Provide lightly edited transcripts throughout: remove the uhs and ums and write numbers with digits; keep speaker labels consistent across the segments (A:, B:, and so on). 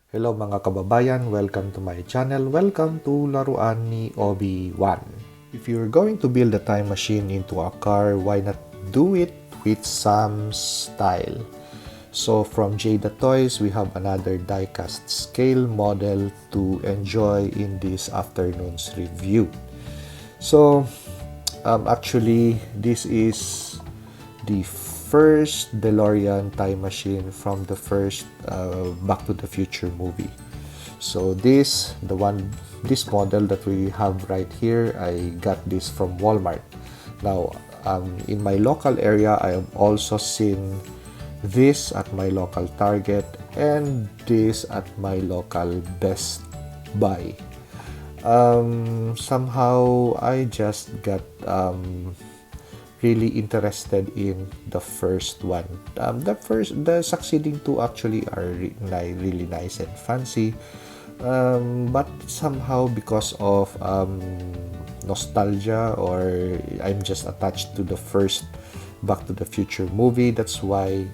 A: Hello mga kababayan, welcome to my channel. Welcome to Laruan ni Obi-Wan. If you're going to build a time machine into a car, why not do it with some style? So from Jada Toys, we have another die-cast scale model to enjoy in this afternoon's review. So actually, this is the first DeLorean time machine from the first Back to the Future movie. So this model that we have right here, I got this from Walmart. Now in my local area, I have also seen this at my local Target and this at my local Best Buy. Somehow I just got really interested in the first one. The succeeding two actually are really nice and fancy, but somehow because of nostalgia, or I'm just attached to the first Back to the Future movie, that's why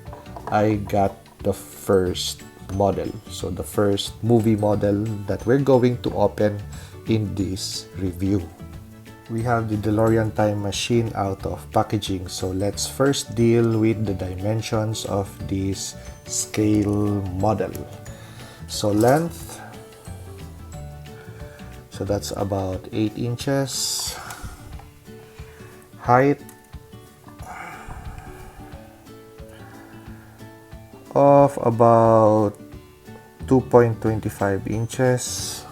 A: I got the first model. So the first movie model that we're going to open in this review. We have the DeLorean time machine out of packaging, so let's first deal with the dimensions of this scale model. So length, so that's about 8 inches. Height of about 2.25 inches,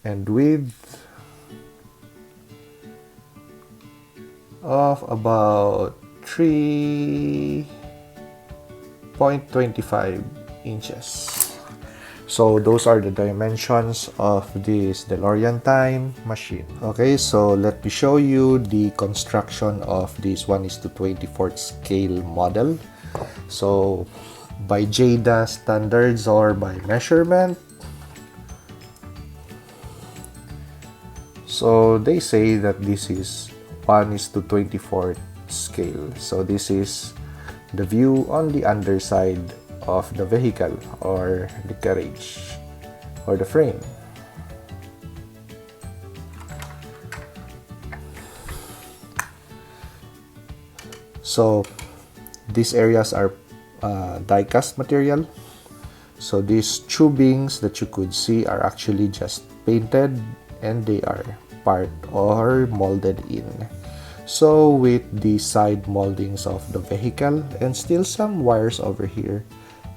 A: and width of about 3.25 inches. So those are the dimensions of this DeLorean time machine. Okay, so let me show you the construction of this 1:24 scale model. So by Jada standards, or by measurement, so they say that this is 1:24 scale. So this is the view on the underside of the vehicle, or the carriage, or the frame. So these areas are die-cast material. So these tubings that you could see are actually just painted, and they are part or molded in. So with the side moldings of the vehicle and still some wires over here,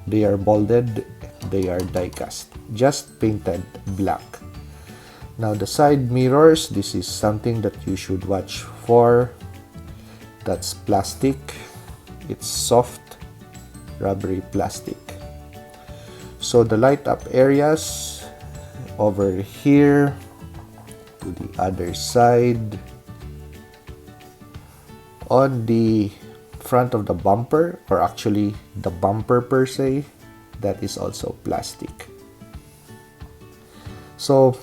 A: they are molded, they are die-cast, just painted black. Now the side mirrors, this is something that you should watch for. That's plastic. It's soft, rubbery plastic. So the light up areas over here, to the other side, on the front of the bumper, or actually the bumper per se, that is also plastic. So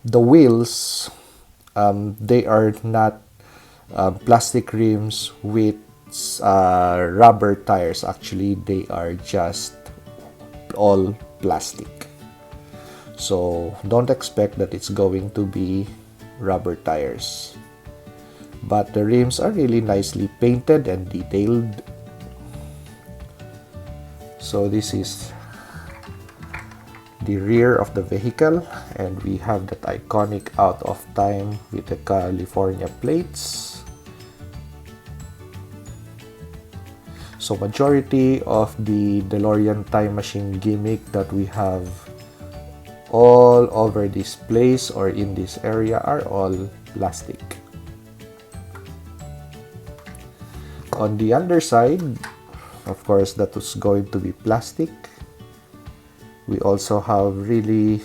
A: the wheels, they are not plastic rims with rubber tires. Actually, they are just all plastic. So don't expect that it's going to be rubber tires. But the rims are really nicely painted and detailed. So this is the rear of the vehicle, and we have that iconic out of time with the California plates. So majority of the DeLorean time machine gimmick that we have all over this place or in this area are all plastic. On the underside, of course, that is going to be plastic. We also have really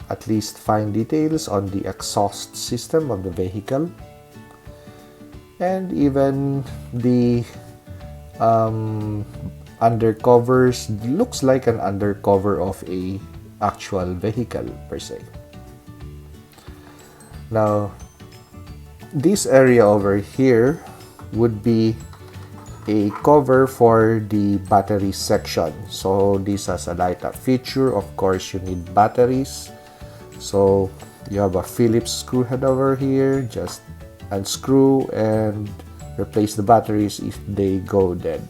A: at least fine details on the exhaust system of the vehicle, and even the undercovers looks like an undercover of a actual vehicle per se. Now this area over here would be a cover for the battery section. So this has a light up feature. Of course, you need batteries. So you have a Phillips screw head over here. Just unscrew and replace the batteries if they go dead.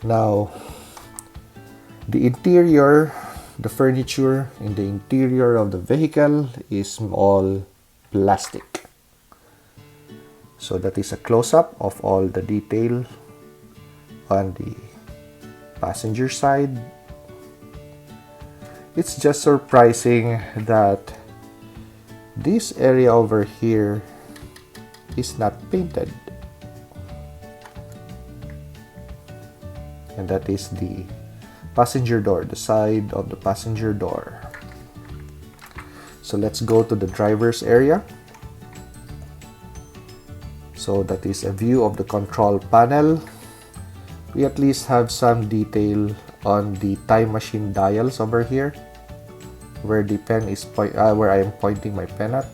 A: Now, the interior, the furniture in the interior of the vehicle is all plastic. So that is a close-up of all the detail on the passenger side. It's just surprising that this area over here is not painted. And that is the passenger door, the side of the passenger door. So let's go to the driver's area. So that is a view of the control panel. We at least have some detail on the time machine dials over here, where the pen is where I am pointing my pen at.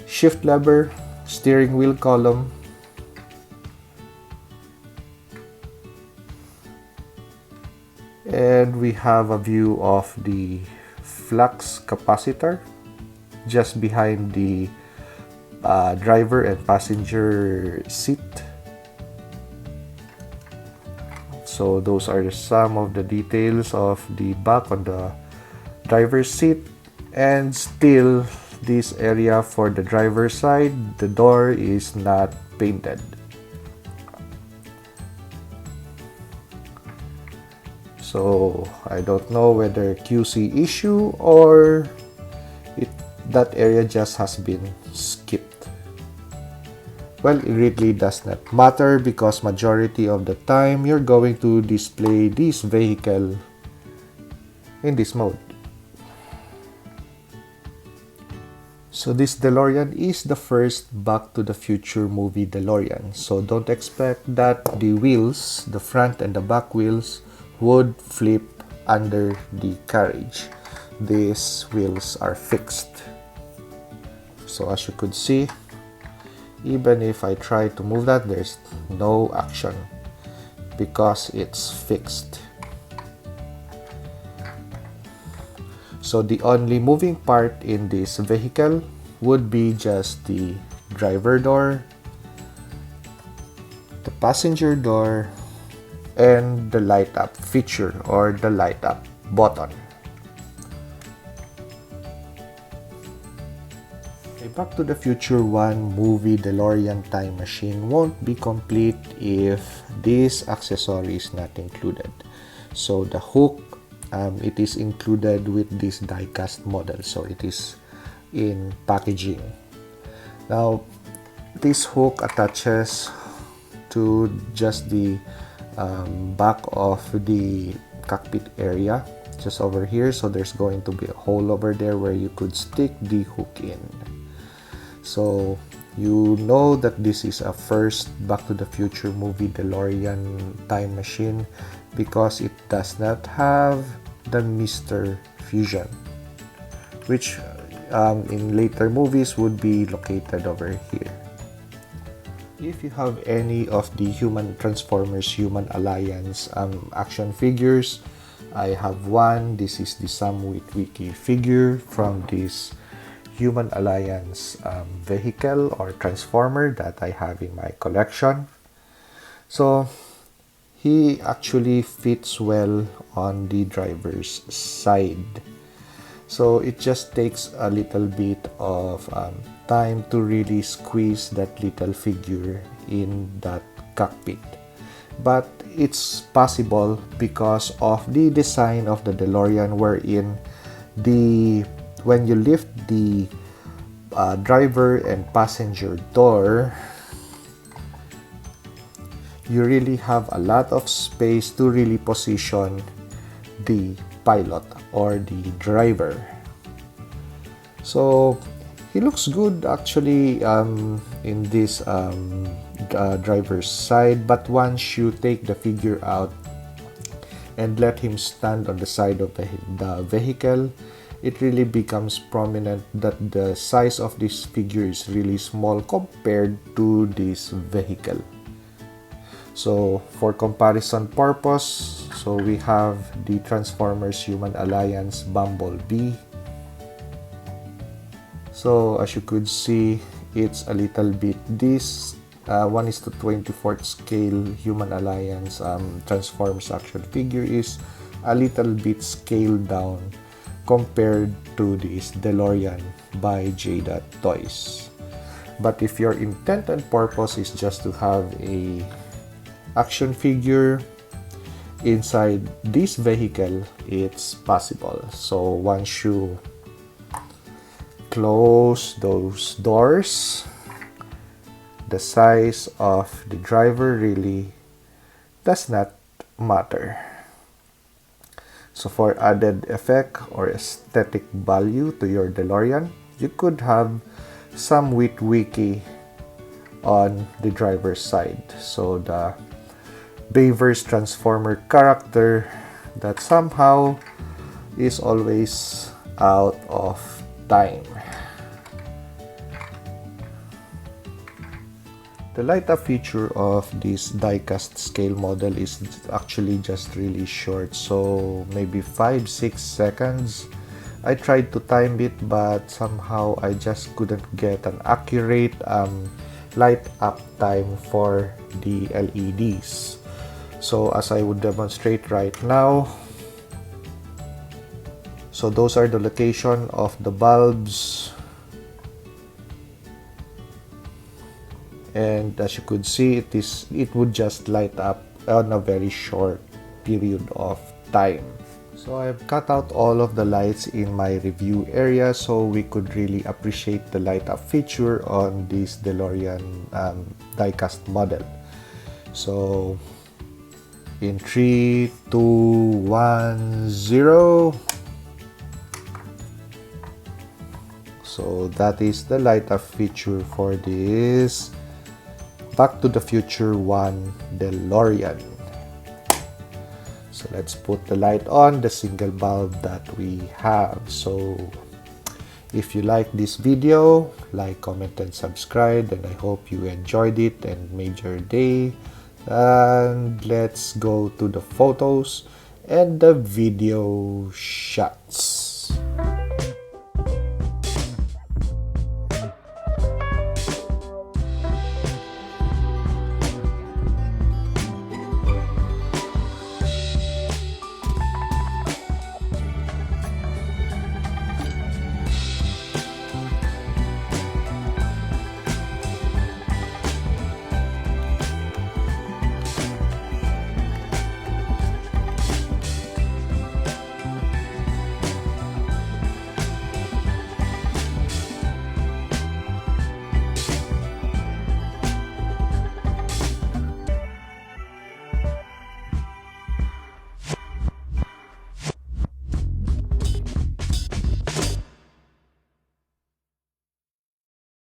A: Shift lever, steering wheel column, and we have a view of the flux capacitor just behind the driver and passenger seat. So those are some of the details of the back on the driver's seat. And still, this area for the driver's side, the door is not painted. So I don't know whether QC issue or that area just has been skipped. Well, it really does not matter because majority of the time you're going to display this vehicle in this mode. So this DeLorean is the first Back to the Future movie DeLorean. So don't expect that the wheels, the front and the back wheels, would flip under the carriage. These wheels are fixed. So as you could see, even if I try to move that, there's no action because it's fixed. So the only moving part in this vehicle would be just the driver door, the passenger door, and the light up feature or the light up button. A Back to the Future 1 movie DeLorean time machine won't be complete if this accessory is not included. So the hook, it is included with this die-cast model, so it is in packaging. Now this hook attaches to just the back of the cockpit area, just over here. So there's going to be a hole over there where you could stick the hook in. So you know that this is a first Back to the Future movie DeLorean time machine because it does not have the Mr. Fusion, which in later movies would be located over here. If you have any of the Transformers Human Alliance action figures, I have one. This is the Sam Witwicky figure from this Human Alliance vehicle or transformer that I have in my collection. So he actually fits well on the driver's side. So it just takes a little bit of time to really squeeze that little figure in that cockpit. But it's possible because of the design of the DeLorean, wherein when you lift the driver and passenger door, you really have a lot of space to really position the pilot or the driver. So he looks good actually in this driver's side, but once you take the figure out and let him stand on the side of the vehicle it really becomes prominent that the size of this figure is really small compared to this vehicle. So for comparison purpose, so we have the Transformers Human Alliance Bumblebee. So as you could see, it's a little bit this 1:24 scale Human Alliance Transformers action figure is a little bit scaled down compared to this DeLorean by Jada Toys. But if your intent and purpose is just to have a action figure inside this vehicle, it's possible. So once you close those doors, the size of the driver really does not matter. So for added effect or aesthetic value to your DeLorean, you could have some wiki on the driver's side. So the Bayverse Transformer character that somehow is always out of time. The light-up feature of this die-cast scale model is actually just really short, so maybe 5-6 seconds. I tried to time it, but somehow I just couldn't get an accurate light-up time for the LEDs. So as I would demonstrate right now, so those are the location of the bulbs. And as you could see, it would just light up on a very short period of time. So I've cut out all of the lights in my review area so we could really appreciate the light up feature on this DeLorean diecast model. So in 3, 2, 1, 0. So that is the light up feature for this Back to the Future 1 DeLorean. So let's put the light on the single bulb that we have. So if you like this video, like, comment, and subscribe, and I hope you enjoyed it and made your day. And let's go to the photos and the video shots.